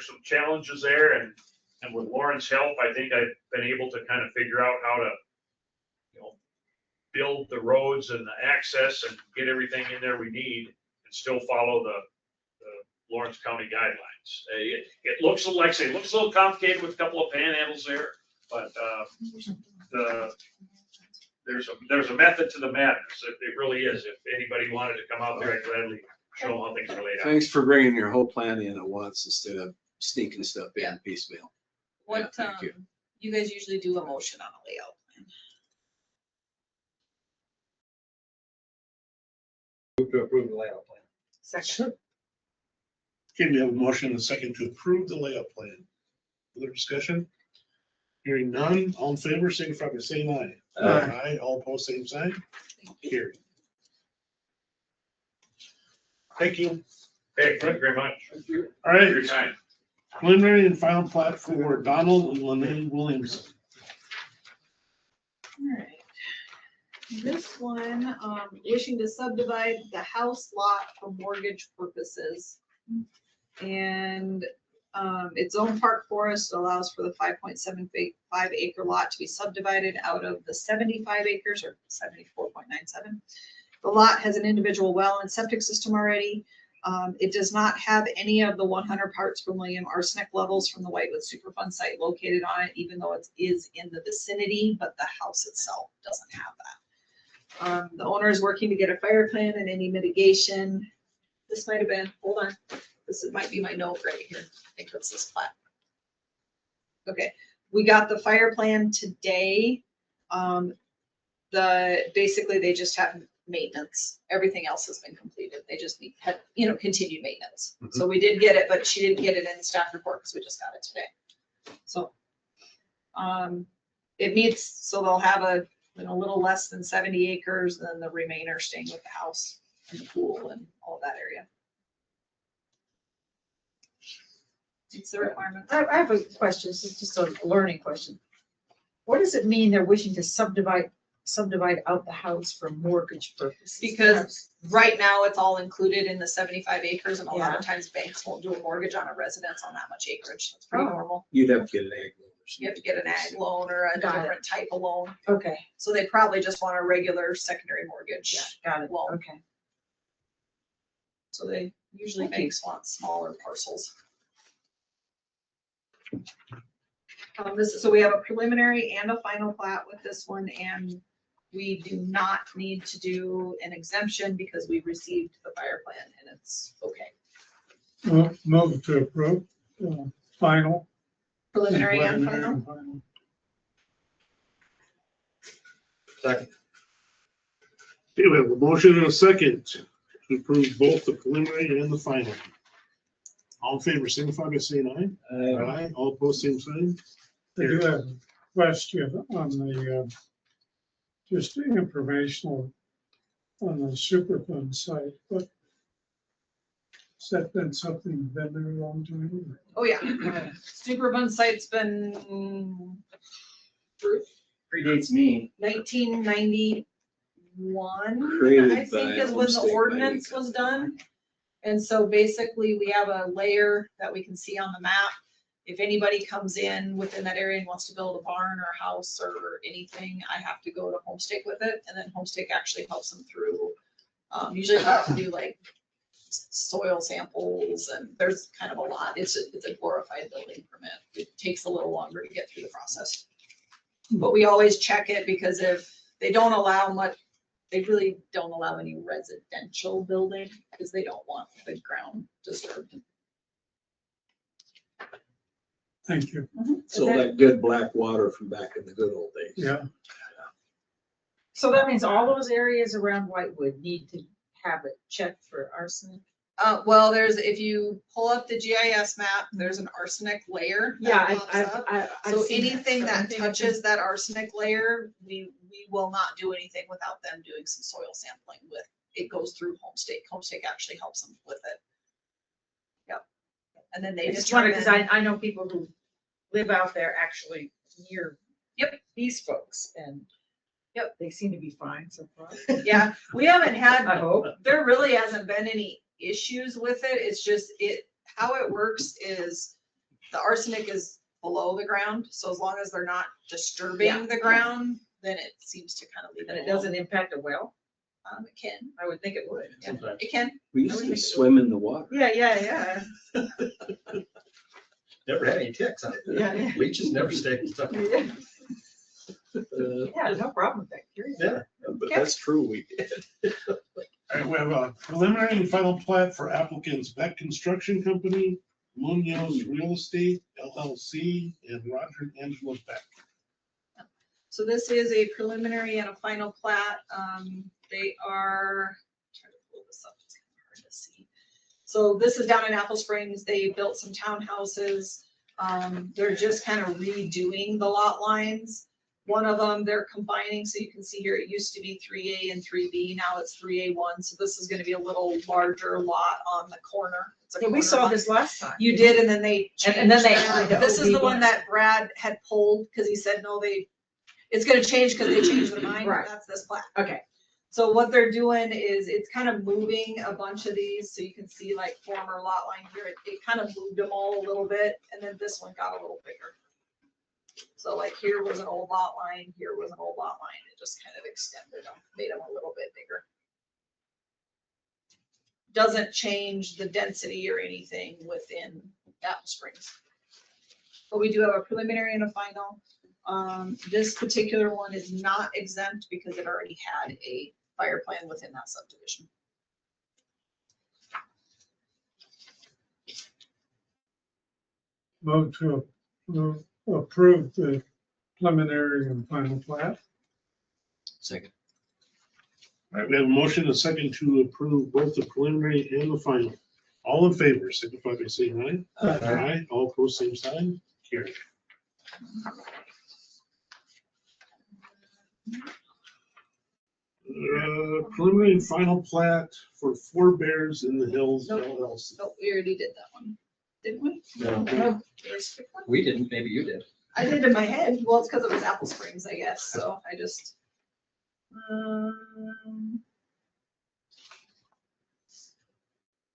some challenges there, and with Lauren's help, I think I've been able to kind of figure out how to, build the roads and the access and get everything in there we need and still follow the Lawrence County guidelines. It looks, like I say, it looks a little complicated with a couple of panhandles there, but there's a method to the madness. It really is. If anybody wanted to come out there, I'd gladly show them how things are laid out. Thanks for bringing your whole plan in at once instead of sneaking stuff in Yeah. piecemeal. What, thank you. you guys usually do a motion on a layout plan? Move to approve the layout plan. Section. Okay, we have a motion and a second to approve the layout plan. Further discussion? Hearing none, all in favor, signify by saying aye. Aye, all opposed, same sign. Carried. Thank you. Hey, thank you very much All for right, your time. preliminary and final plat for Donald and Lynette Williams. Alright. This one, wishing to subdivide the house lot for mortgage purposes. And, its own park forest allows for the 5.75 acre lot to be subdivided out of the 75 acres or 74.97. The lot has an individual well and septic system already. It does not have any of the 100 parts per million arsenic levels from the Whitewood Superfund site located on it, even though it is in the vicinity, but the house itself doesn't have that. The owner is working to get a fire plan and any mitigation. This might have been, hold on, might be my note right here. I think that's this plat. Okay, we got the fire plan today. Basically they just have maintenance. Everything else has been completed. They just had, continued maintenance. So we did get it, but she didn't get it in the staff report because we just got it today. So, it meets, so they'll have a little less than 70 acres, and then the remainder staying with the house and the pool and all of that area. It's the requirement. I have a question, this is just a learning question. What does it mean they're wishing to subdivide out the house for mortgage purposes? Because right now it's all included in the 75 acres, and a lot Yeah. of times banks won't do a mortgage on a residence on that much acreage. That's pretty Oh. normal. You'd have to get an ag loan or You have something. to get an ag loan or a Got it. different type of loan. Okay, So they probably just want a regular secondary mortgage yeah, got it, loan. okay. So they usually Thank you. banks want smaller parcels. So we have a preliminary and a final plat with this one, and we do not need to do an exemption because we've received the fire plan and it's okay. Move to approve, final. Preliminary and Preliminary final. and final. Second. Okay, we have a motion and a second to approve both the preliminary and the final. All in favor, signify by saying aye. Aye. All opposed, same sign. I do have a question on the, just informational on the Superfund site, but has that been something you've been there a long time? Oh, yeah. Superfund site's been Predates me. 1991, Created I think by is when the Homestead ordinance Mining was done. And so basically we have a layer that we can see on the map. If anybody comes in within that area and wants to build a barn or a house or anything, I have to go to Homestake with it. And then Homestake actually helps them through, usually they have to do like soil samples, and there's kind of a lot. It's a glorified building permit. It takes a little longer to get through the process. But we always check it, because if they don't allow much, they really don't allow any residential building because they don't want the ground disturbed. Thank you. So that good black water from back in the good old days. Yeah, So that means all those areas around Whitewood need to have it checked for arsenic? Well, if you pull up the GIS map, there's an arsenic layer. that Yeah, pops up. I've So seen anything that Anything touches that arsenic layer, we will not do anything without them doing some soil sampling with. It goes through Homestake. Homestake actually helps them with it. Yep. And then they I just wondered, because determine, I know people who live out there actually near. Yep. These folks, and. Yep. They seem to be fine so far. yeah, we haven't had, I hope. there really hasn't been any issues with it. It's just how it works is the arsenic is below the ground. So as long as they're not disturbing Yeah. the ground, then it seems to kind of leave And it it alone. doesn't impact a well? It can, I would think it would. yeah, it can. We used to swim in the water. Yeah. Never had any ticks on it. Yeah. Leeches never stayed in stuff. Yeah, no problem with bacteria. Yeah. But that's true, we did. All right, we have a preliminary and final plat for applicants Beck Construction Company, Munoz Real Estate LLC, and Roger and Angela Beck. So this is a preliminary and a final plat. They are, try to pull this up, it's kind of hard to see. So this is down in Apple Springs. They built some townhouses. They're just kind of redoing the lot lines. One of them, they're combining, so you can see here, it used to be 3A and 3B, now it's 3A1. So this is gonna be a little larger lot on the corner. It's a Yeah, we corner saw lot. this last time. You did, and then they And then they changed added that. the This is the OB one that Brad had pulled, because he said, no, it's gonna change because they changed their mind. Right. That's this plat. Okay. So what they're doing is it's kind of moving a bunch of these, so you can see like former lot line here, it kind of moved them all a little bit, and then this one got a little bigger. So like here was an old lot line, here was an old lot line, it just kind of extended them, made them a little bit bigger. Doesn't change the density or anything within Apple Springs. But we do have a preliminary and a final. This particular one is not exempt because it already had a fire plan within that subdivision. move to approve approve the preliminary and final plat. Second. All right, we have a motion and a second to approve both the preliminary and the final. All in favor, signify by saying aye. Aye. All opposed, same sign. Carried. Preliminary and final plat for Four Bears in the Hills Nope. LLC. Oh, we already did that one, didn't we? No, There's quick one. we didn't. Maybe you did. I did in my head. Well, it's because it was Apple Springs, I guess. So I just. There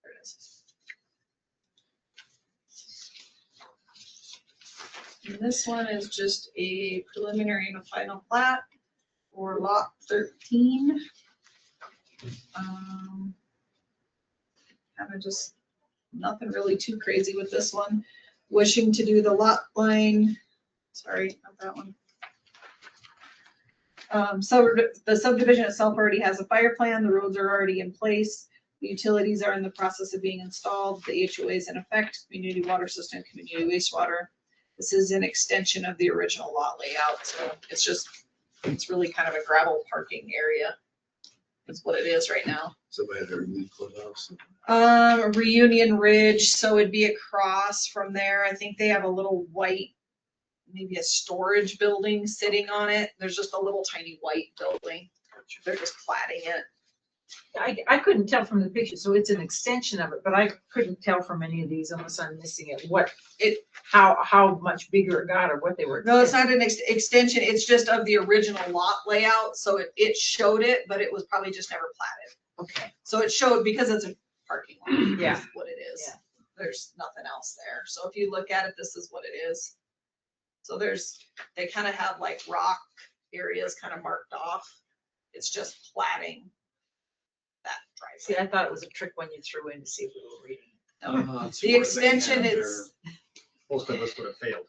it is. And this one is just a preliminary and a final plat for lot 13. Kind of just nothing really too crazy with this one. Wishing to do the lot line, sorry, not that one. So the subdivision itself already has a fire plan, the roads are already in place, the utilities are in the process of being installed, the HOA is in effect, community water system, community wastewater. This is an extension of the original lot layout, so it's really kind of a gravel parking area. That's what it is right now. Somebody had to remove clubhouse. Reunion Ridge, so it'd be across from there. I think they have a little white, maybe a storage building sitting on it. There's just a little tiny white building. They're just platting it. I couldn't tell from the picture, so it's an extension of it, but I couldn't tell from any of these unless I'm missing it, how much bigger it got or what they were. No, it's not an extension. It's just of the original lot layout. So it showed it, but it was probably just never platted. Okay. So it showed because it's a parking lot. Yeah. That's what it is. Yeah. There's nothing else there. So if you look at it, this is what it is. So they kind of have like rock areas kind of marked off. It's just platting that See, driveway. I thought it was a trick when you threw in to see if we were reading. The extension is, Most of us would have failed.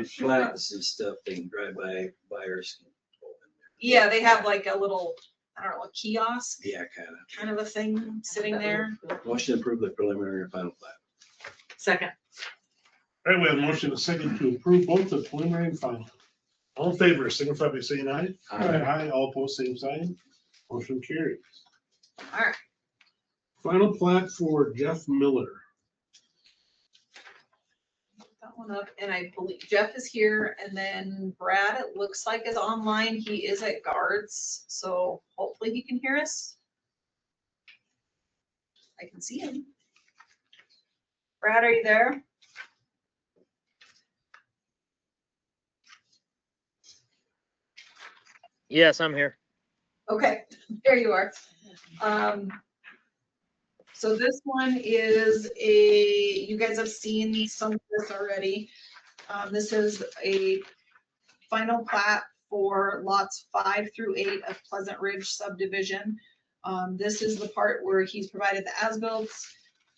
Flats and stuff, they can drive by, buyers. can go in there. yeah, they have like a little, I don't know, a kiosk Yeah, kind of a thing sitting there. Motion to approve the preliminary and final plat. Second. All right, we have a motion and a second to approve both the preliminary and final. All in favor, signify by saying aye. Aye. All opposed, same sign. Motion carries. All right. Final plat for Jeff Miller. That one up, and I believe Jeff is here, and then Brad, it looks like, is online. He is at guards, so hopefully he can hear us. I can see him. Brad, are you there? Yes, I'm here. Okay, there you are. So this one is you guys have seen some of this already. This is a final plat for lots 5 through 8 of Pleasant Ridge subdivision. This is the part where he's provided the as-bills.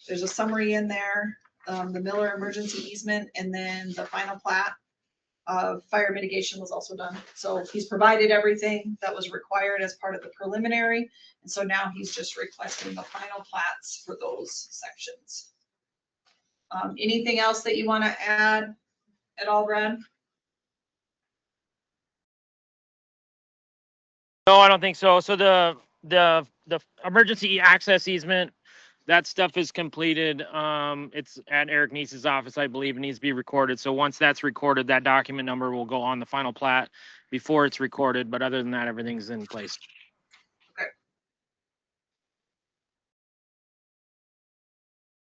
There's a summary in there, the Miller emergency easement, and then the final plat. Fire mitigation was also done. So he's provided everything that was required as part of the preliminary. And so now he's just requesting the final plats for those sections. Anything else that you want to add at all, Brad? No, I don't think so. So the emergency access easement, that stuff is completed. It's at Eric Neese's office, I believe. It needs to be recorded. So once that's recorded, that document number will go on the final plat before it's recorded. But other than that, everything's in place. Okay.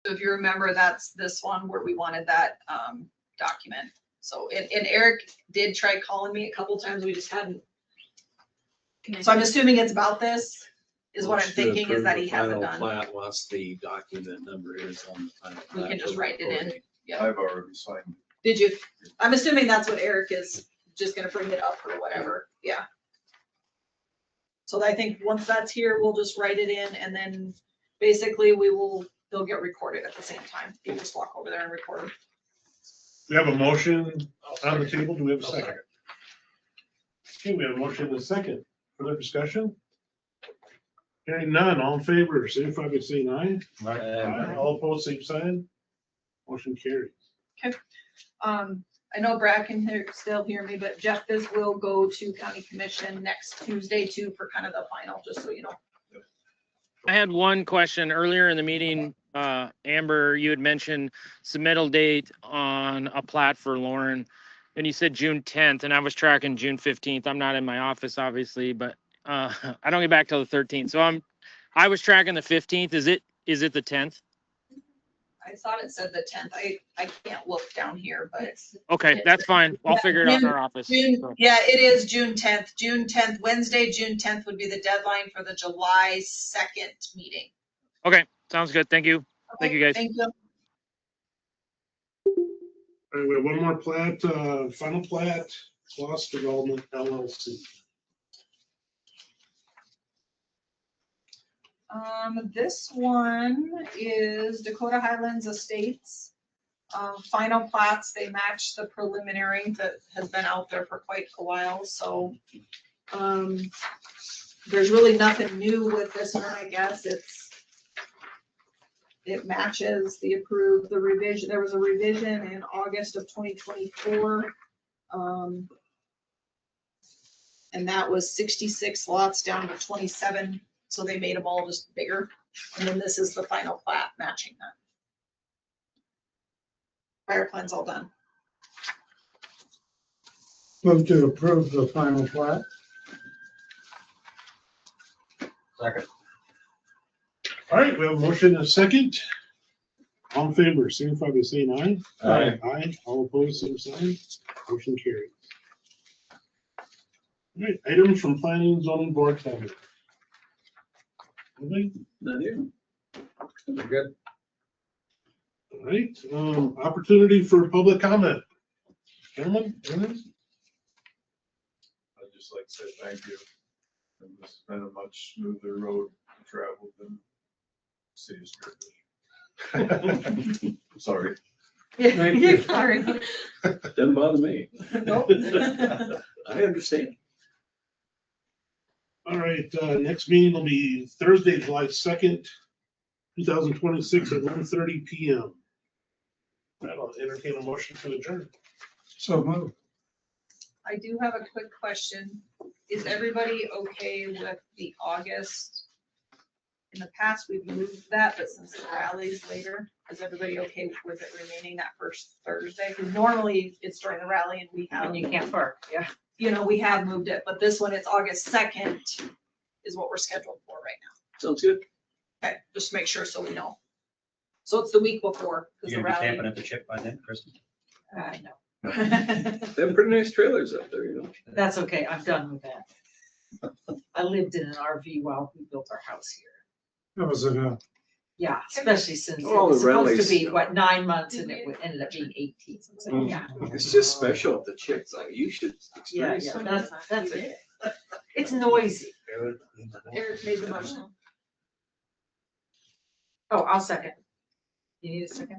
So if you remember, that's this one where we wanted that document. So, and Eric did try calling me a couple times. We just hadn't. So I'm assuming it's about this, is what I'm thinking, is that he hasn't done. Plat, once the document number is on the final We plat. can just write it in. Yeah. I've already signed. Did you? I'm assuming that's what Eric is just gonna bring it up or whatever. Yeah. So I think once that's here, we'll just write it in, and then basically they'll get recorded at the same time. You just walk over there and record them. We have a motion on the table. Do we have a second? Okay, we have a motion and a second. Further discussion? Hearing none, all in favor, signify by saying aye. Aye. All opposed, same sign. Motion carries. I know Brad can still hear me, but Jeff, this will go to county commission next Tuesday too for kind of the final, just so you know. I had one question earlier in the meeting. Amber, you had mentioned submittal date on a plat for Lauren, and you said June 10th, and I was tracking June 15th. I'm not in my office, obviously, but I don't get back till the 13th. So I was tracking the 15th. Is it the 10th? I thought it said the 10th. I can't look down here, but it's. Okay, that's fine. I'll figure it out in our office. Yeah, it is June 10th. June 10th, Wednesday, June 10th would be the deadline for the July 2nd meeting. Okay, sounds good. Thank you. Thank you, guys. Thank you. All right, we have one more plat, final plat, Lost Development LLC. This one is Dakota Highlands Estates. Final plats, they match the preliminary that has been out there for quite a while, so. There's really nothing new with this one, I guess. It matches the approved, the revision. There was a revision in August of 2024. And that was 66 lots down to 27. So they made them all just bigger. And then this is the final plat matching that. Fire plan's all done. Move to approve the final plat. Second. All right, we have a motion and a second. All in favor, signify by saying aye. Aye. Aye, all opposed, same sign. Motion carries. All right, items from planning and zoning board comment. Anything? Not here. We're good. All right, opportunity for public comment. Gentlemen, anything? I'd just like to say thank you. And this has been a much smoother road to travel than city of Sorry. Thank you. Sorry. Doesn't bother me. Nope. I understand. All right, next meeting will be Thursday, July 2nd, 2026 at 1:30 PM. I'll entertain a motion to adjourn. So move. I do have a quick question. Is everybody okay with the August? In the past, we've moved that, but since the rally's later, is everybody okay with it remaining that first Thursday? Because normally it's during the rally and we have, And you can't park, yeah. you know, we have moved it, but this one, it's August 2nd is what we're scheduled for right Sounds good. now. Okay, just make sure so we know. So it's the week before, because the You gonna be rally. camping at the chip by then, Kristen? I know. They have pretty nice trailers up there, you know. That's okay, I'm done with that. I lived in an RV while we built our house here. That was enough. Yeah, especially since it Oh, was the supposed to rallies. be, what, 9 months and it ended up being 18. So, yeah, It's just special at the chicks. Like you should yeah, experience yeah, that's it. It's noisy. Eric made the motion. Oh, I'll second. You need a second?